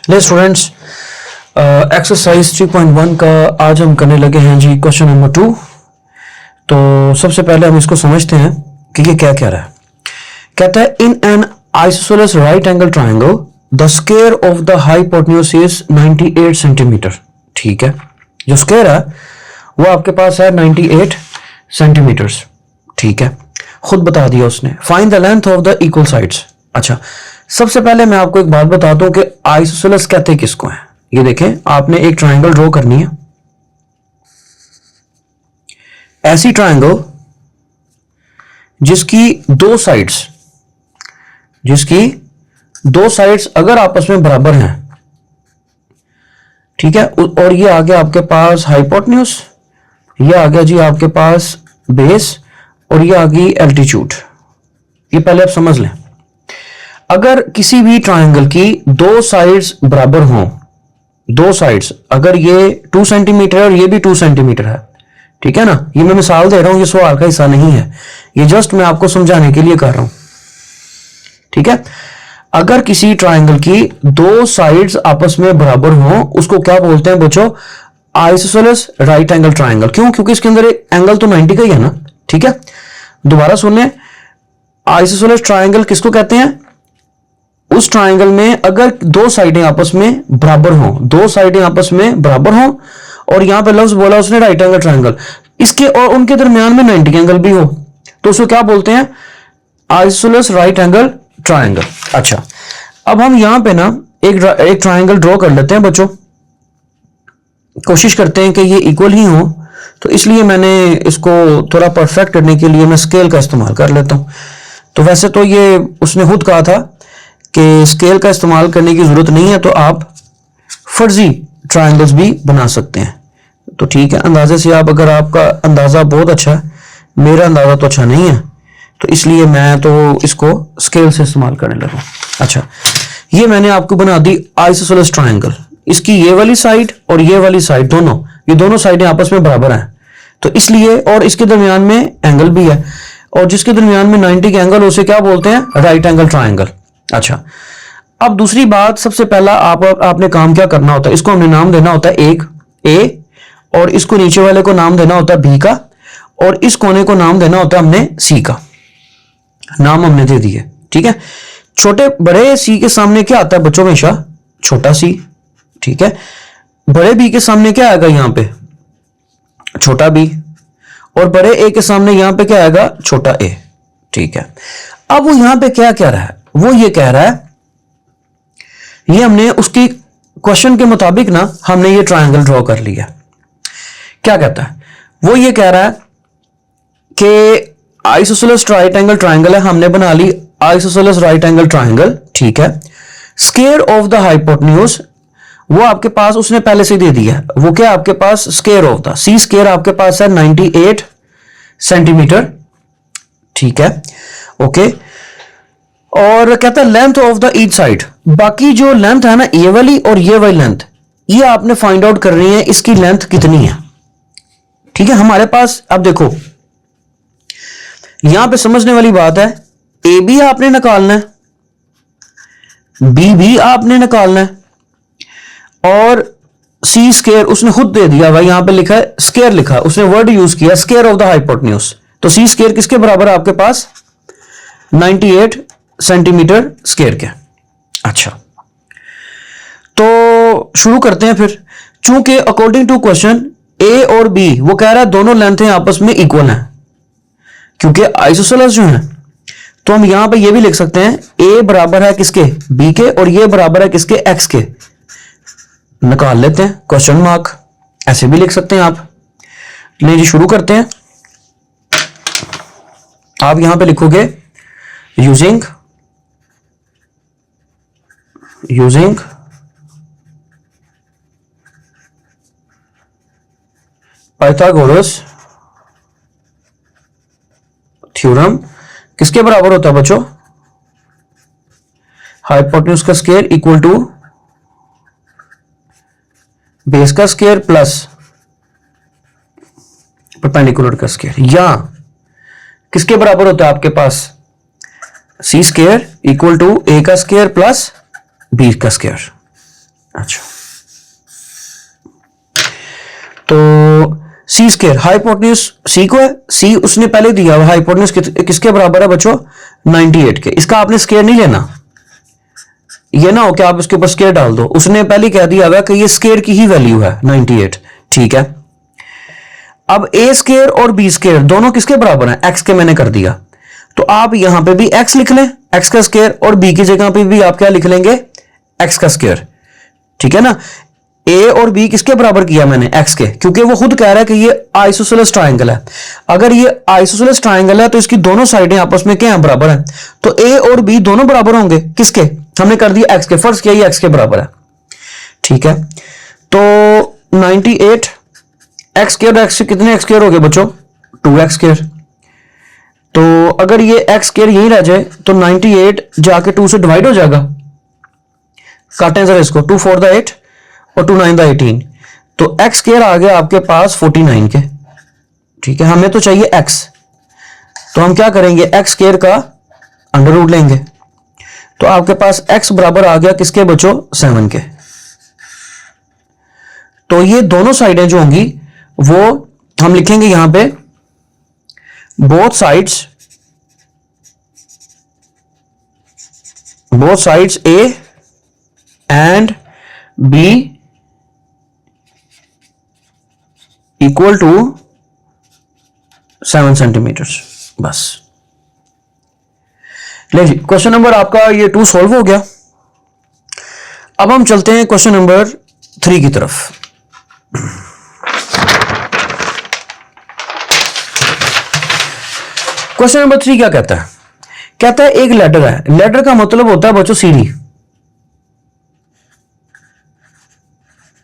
ले students, exercise 3.1 का आज हम करने लगे हैं जी क्वेश्चन नंबर 2। तो सबसे पहले हम इसको समझते हैं कि ये क्या कह रहा है। कहता है in an isosceles right angle triangle the square of the hypotenuse is 98 centimetre. ठीक है, जो स्क्वायर है वो आपके पास है 98 सेंटीमीटर्स। ठीक है, खुद बता दिया उसने। Find the length of the equal sides. अच्छा, सबसे पहले मैं आपको एक बात बताता हूं कि आइसोसेलेस कहते हैं किसको है। ये देखें, आपने एक ट्राइंगल ड्रॉ करनी है, ऐसी ट्राइंगल जिसकी दो साइड्स अगर आपस में बराबर हैं, ठीक है, और ये आ गया आपके पास हाइपोटेन्यूज, ये आ गया जी आपके पास बेस, और ये आ गई एल्टीट्यूड। ये पहले आप समझ लें। अगर किसी भी ट्राइंगल की दो साइड्स बराबर हों, दो साइड्स अगर ये 2 सेंटीमीटर है और ये भी 2 सेंटीमीटर है, ठीक है ना, ये मैं मिसाल दे रहा हूं, ये सवाल का हिस्सा नहीं है, ये जस्ट मैं आपको समझाने के लिए कर रहा हूं। ठीक है, अगर किसी ट्राइंगल की दो साइड्स आपस में बराबर हों, उसको क्या बोलते हैं बच्चों? Isosceles right angle triangle. क्यों? क्योंकि इसके अंदर एक एंगल तो 90 का ही है ना। ठीक है, दोबारा सुनिए, आइसोसेलेस ट्राइंगल किसको कहते हैं? उस ट्राइंगल में अगर दो साइडें आपस में बराबर हों, दो साइडें आपस में बराबर हों, और यहां पे लफ्ज बोला उसने राइट एंगल ट्राइंगल, इसके और उनके दरमियान में 90 एंगल भी हो, तो उसको क्या बोलते हैं? Isosceles right angle triangle. अच्छा, अब हम यहां पे ना एक ट्राइंगल ड्रॉ कर लेते हैं बच्चों, कोशिश करते हैं कि ये इक्वल ही हो, तो इसलिए मैंने इसको थोड़ा परफेक्ट करने के लिए मैं स्केल का इस्तेमाल कर लेता हूं। तो वैसे तो ये उसने खुद कहा था कि स्केल का इस्तेमाल करने की जरूरत नहीं है, तो आप फर्जी ट्रायंगल्स भी बना सकते हैं। तो ठीक है, अंदाजे से आप, अगर आपका अंदाजा बहुत अच्छा है, मेरा अंदाजा तो अच्छा नहीं है, तो इसलिए मैं तो इसको स्केल से इस्तेमाल करने लगा। अच्छा, ये मैंने आपको बना दी आइसोसेलेस ट्रायंगल। इसकी ये वाली साइड और ये वाली साइड ये दोनों साइडें आपस में बराबर हैं, तो इसलिए, और इसके दरमियान में एंगल भी है, और जिसके दरमियान में 90 का एंगल, उसे क्या बोलते हैं? Right angle triangle. अच्छा, अब दूसरी बात, सबसे पहला आपने काम क्या करना होता है? इसको हमने नाम देना होता है एक ए, और इसको नीचे वाले को नाम देना होता है बी का, और इस कोने को नाम देना होता है हमने सी का। नाम हमने दे दिए। ठीक है, छोटे बड़े सी के सामने क्या आता है बच्चों? हमेशा छोटा सी। ठीक है, बड़े बी के सामने क्या आएगा? यहां पे छोटा बी, और बड़े ए के सामने यहां पे क्या आएगा? छोटा ए। ठीक है, अब वो यहां पे क्या कह रहा है? वो ये कह रहा है, ये हमने उसकी क्वेश्चन के मुताबिक ना हमने ये ट्रायंगल ड्रॉ कर लिया। क्या कहता है वो? ये कह रहा है कि आइसोसेलेस राइट एंगल ट्रायंगल है, हमने बना ली आइसोसेलेस राइट एंगल ट्रायंगल। ठीक है, स्क्वायर ऑफ द हाइपोटेन्यूज वो आपके पास उसने पहले से दे दिया है। वो क्या आपके पास? Square of the C square आपके पास है 98 सेंटीमीटर। ठीक है, ओके, और कहता है length of the each side. बाकी जो लेंथ है ना, ये वाली और ये वाली लेंथ, ये आपने फाइंड आउट करनी है, इसकी लेंथ कितनी है। ठीक है, हमारे पास अब देखो, यहां पे समझने वाली बात है, ए भी आपने निकालना है, बी भी आपने निकालना है, और सी स्क्वायर उसने खुद दे दिया भाई, यहां पे लिखा है स्क्वायर, लिखा उसने वर्ड यूज किया स्क्वायर ऑफ द हाइपोटेन्यूज। तो सी स्क्वायर किसके बराबर है आपके पास? 98 सेंटीमीटर स्क्वायर के। अच्छा, तो शुरू करते हैं फिर। चूंकि अकॉर्डिंग टू क्वेश्चन ए और बी, वो कह रहा है दोनों लेंथें आपस में इक्वल हैं, क्योंकि आइसोसेलेस जो है, तो हम यहां पे ये भी लिख सकते हैं ए बराबर है किसके? बी के, और ये बराबर है किसके? एक्स के। निकाल लेते हैं क्वेश्चन मार्क, ऐसे भी लिख सकते हैं आप। ले जी, शुरू करते हैं। आप यहां पे लिखोगे यूजिंग पाइथागोरस थ्योरम किसके बराबर होता है बच्चों? हाइपोटेन्यूज का स्क्वायर इक्वल टू बेस का स्क्वायर प्लस परपेंडिकुलर का स्क्वायर, या किसके बराबर होता है आपके पास? सी स्क्वायर इक्वल टू ए का स्क्वायर प्लस बी का स्क्वायर। अच्छा, तो सी स्केयर हाइपोटेन्यूज सी को है, सी उसने पहले दिया हुआ, हाइपोटेन्यूज किसके बराबर है बच्चों 98 के। इसका आपने स्केयर नहीं लेना, ये ना हो कि आप इसके ऊपर स्केयर डाल दो, उसने पहले कह दिया हुआ कि ये स्केयर की ही वैल्यू है 98, ठीक है। अब ए स्केयर और बी स्केयर दोनों किसके बराबर हैं, एक्स के मैंने कर दिया, तो आप यहां पे भी एक्स लिख लें, एक्स का स्केयर, और बी की जगह पे भी आप क्या लिख लेंगे, एक्स का स्केयर, ठीक है ना। ए और बी किसके बराबर किया मैंने, एक्स के, क्योंकि वो खुद कह रहा है कि ये आइसोसेलेस ट्रायंगल है। अगर ये आइसोसेलेस ट्रायंगल है तो इसकी दोनों साइडें आपस में क्या है, बराबर है, तो ए और बी दोनों बराबर होंगे किसके, हमने कर दिया एक्स के, फर्स्ट किया ये एक्स के बराबर है, ठीक है। तो 98 एक्स स्क्वायर, एक्स से कितने एक्स स्क्वायर हो गए बच्चों, 2x स्क्वायर। तो अगर ये एक्स स्क्वायर यहीं रह जाए तो 98 जाके 2 से डिवाइड हो जाएगा, काटें जरा इसको, 2 4 8 और 2 9 18, तो एक्स स्क्वायर आ गया आपके पास 49 के, ठीक है। हमें तो चाहिए x, तो हम क्या करेंगे, एक्स स्क्वायर का अंडर रूट लेंगे, तो आपके पास x बराबर आ गया किसके बच्चों, 7 के। तो ये दोनों साइडें जो होंगी वो हम लिखेंगे यहां पे, both sides A and B equal to 7 centimetres, बस। ले जी, क्वेश्चन नंबर आपका ये 2 सॉल्व हो गया। अब हम चलते हैं क्वेश्चन नंबर 3 की तरफ। क्वेश्चन नंबर 3 क्या कहता है, कहता है एक लैडर है, लैडर का मतलब होता है बच्चों सीढ़ी,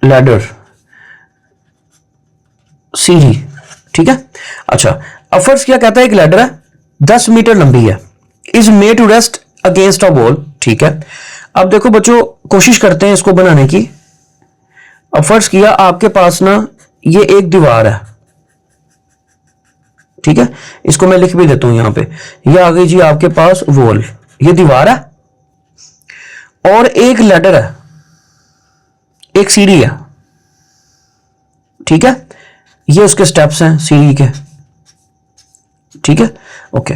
लैडर सीढ़ी, ठीक है। अच्छा, अब फर्स्ट क्या कहता है, एक लैडर है 10 मीटर लंबी है, is made to rest against a wall, ठीक है। अब देखो बच्चों, कोशिश करते हैं इसको बनाने की। अब फर्स्ट किया आपके पास ना ये एक दीवार है, ठीक है, इसको मैं लिख भी देता हूं यहां पे, ये आ गई जी आपके पास वॉल, ये दीवार है, और एक लैडर है, एक सीढ़ी है, ठीक है, ये उसके स्टेप्स हैं सीढ़ी के, ठीक है, ओके।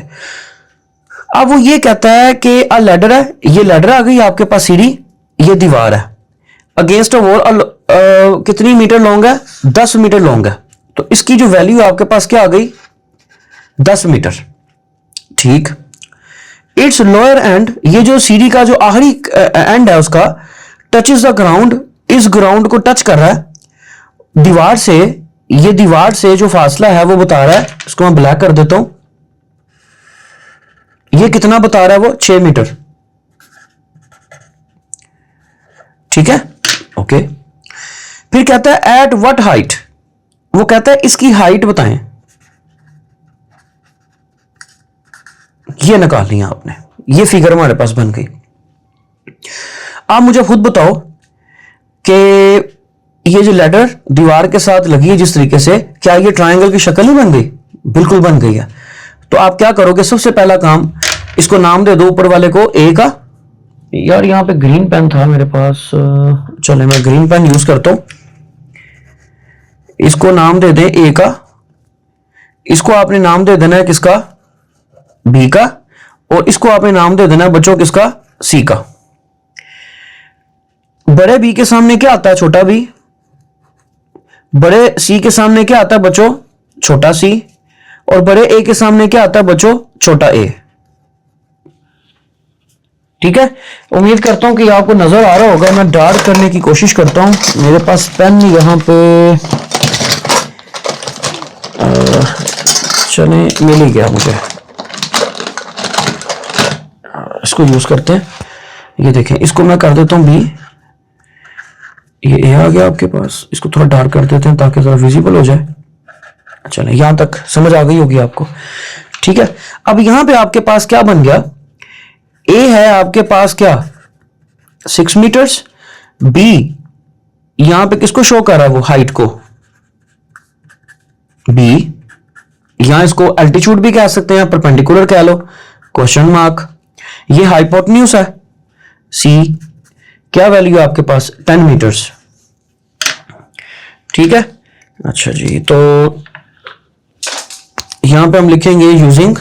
अब वो ये कहता है कि अ लैडर है, ये लैडर आ गई आपके पास सीढ़ी, ये दीवार है, अगेंस्ट अ वॉल कितनी मीटर लॉन्ग है, 10 मीटर लॉन्ग है, तो इसकी जो वैल्यू आपके पास क्या आ गई, 10 मीटर, ठीक। इट्स लोअर एंड, ये जो सीढ़ी का जो आखिरी एंड है उसका, टचेस द ग्राउंड, इस ग्राउंड को टच कर रहा है दीवार से, ये दीवार से जो फासला है वो बता रहा है, इसको मैं ब्लैक कर देता हूं, ये कितना बता रहा है वो 6 मीटर, ठीक है, ओके। फिर कहता है एट व्हाट हाइट, वो कहता है इसकी हाइट बताएं, ये निकालनी है आपने, ये फिगर हमारे पास बन गई। आप मुझे खुद बताओ कि ये जो लैडर दीवार के साथ लगी है जिस तरीके से, क्या ये ट्रायंगल की शक्ल नहीं बन गई, बिल्कुल बन गई है। तो आप क्या करोगे, सबसे पहला काम, इसको नाम दे दो ऊपर वाले को ए का, यार यहां पे ग्रीन पेन था मेरे पास, चले मैं ग्रीन पेन यूज करता हूं, इसको नाम दे दें ए का, इसको आपने नाम दे देना है किसका, बी का, और इसको आपने नाम दे देना है बच्चों किसका, सी का। बड़े बी के सामने क्या आता है, छोटा बी, बड़े सी के सामने क्या आता है बच्चों, छोटा सी, और बड़े ए के सामने क्या आता है बच्चों, छोटा ए, ठीक है। उम्मीद करता हूं कि आपको नजर आ रहा होगा, मैं डार्क करने की कोशिश करता हूं, मेरे पास पेन यहां पे चले मिल ही गया मुझे, इसको यूज करते हैं, ये देखें, इसको मैं कर देता हूं बी, ये ए आ गया आपके पास, इसको थोड़ा डार्क कर देते हैं ताकि जरा विजिबल हो जाए। चलें, यहां तक समझ आ गई होगी आपको, ठीक है। अब यहां पे आपके पास क्या बन गया, ए है आपके पास क्या 6 मीटर्स, बी यहां पे किसको शो कर रहा है, वो हाइट को, बी, यहां इसको एल्टीट्यूड भी कह सकते हैं, परपेंडिकुलर कह लो, क्वेश्चन मार्क, ये हाइपोटेन्यूज है सी, क्या वैल्यू है आपके पास? 10 मीटर्स। ठीक है, अच्छा जी, तो यहां पे हम लिखेंगे यूजिंग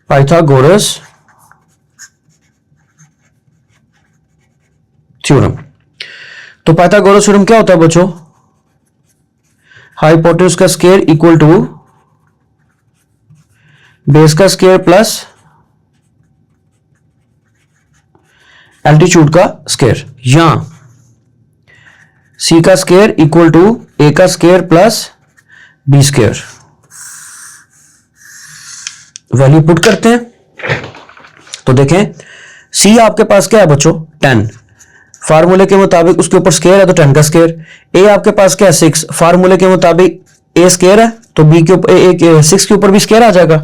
पाइथागोरस थ्योरम। तो पाइथागोरस थ्योरम क्या होता है बच्चों? हाइपोटेन्यूज का स्क्वायर इक्वल टू बेस का स्क्वायर प्लस एल्टीट्यूड का स्क्वायर, या सी का स्क्वायर इक्वल टू ए का square plus B square. Value put करते हैं तो देखें सी आपके पास क्या है बच्चों? 10। फार्मूले के मुताबिक उसके ऊपर स्क्वायर है तो 10 का स्क्वायर। ए आपके पास क्या है? 6। फार्मूले के मुताबिक ए स्क्वायर है तो बी के ऊपर 6 के ऊपर भी स्क्वायर आ जाएगा।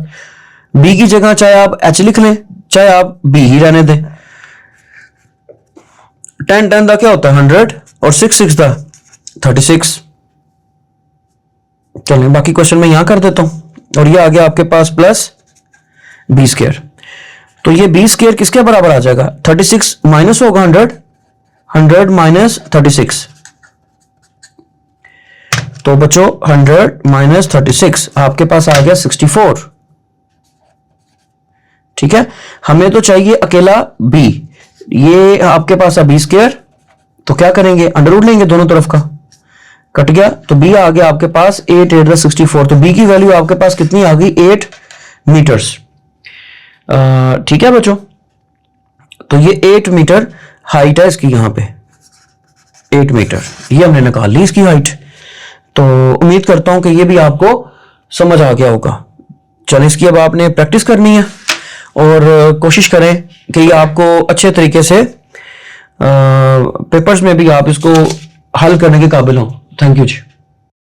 बी की जगह चाहे आप एच लिख लें, चाहे आप बी ही रहने दें। 10 का क्या होता है? 100 और 6 का 36। चलिए बाकी क्वेश्चन में यहां कर देता हूं और ये आ गया आपके पास प्लस बी स्क्वायर। तो ये बी स्क्वायर किसके बराबर आ जाएगा? 36 माइनस होगा 100 माइनस 36। तो बच्चों 100 माइनस 36 आपके पास आ गया 64। ठीक है, हमें तो चाहिए अकेला बी। ये आपके पास है बी स्क्वायर, तो क्या करेंगे? अंडर रूट लेंगे, दोनों तरफ का कट गया, तो बी आ गया आपके पास 8 8 64। तो बी की वैल्यू आपके पास कितनी आ गई? 8 मीटर्स। ठीक है बच्चों, तो ये 8 मीटर हाइट है इसकी, यहां पे 8 मीटर ये हमने निकाल ली इसकी हाइट। तो उम्मीद करता हूं कि ये भी आपको समझ आ गया होगा। चलें, इसकी अब आपने प्रैक्टिस करनी है और कोशिश करें कि ये आपको अच्छे तरीके से पेपर्स में भी आप इसको हल करने के काबिल हो। Thank you ji.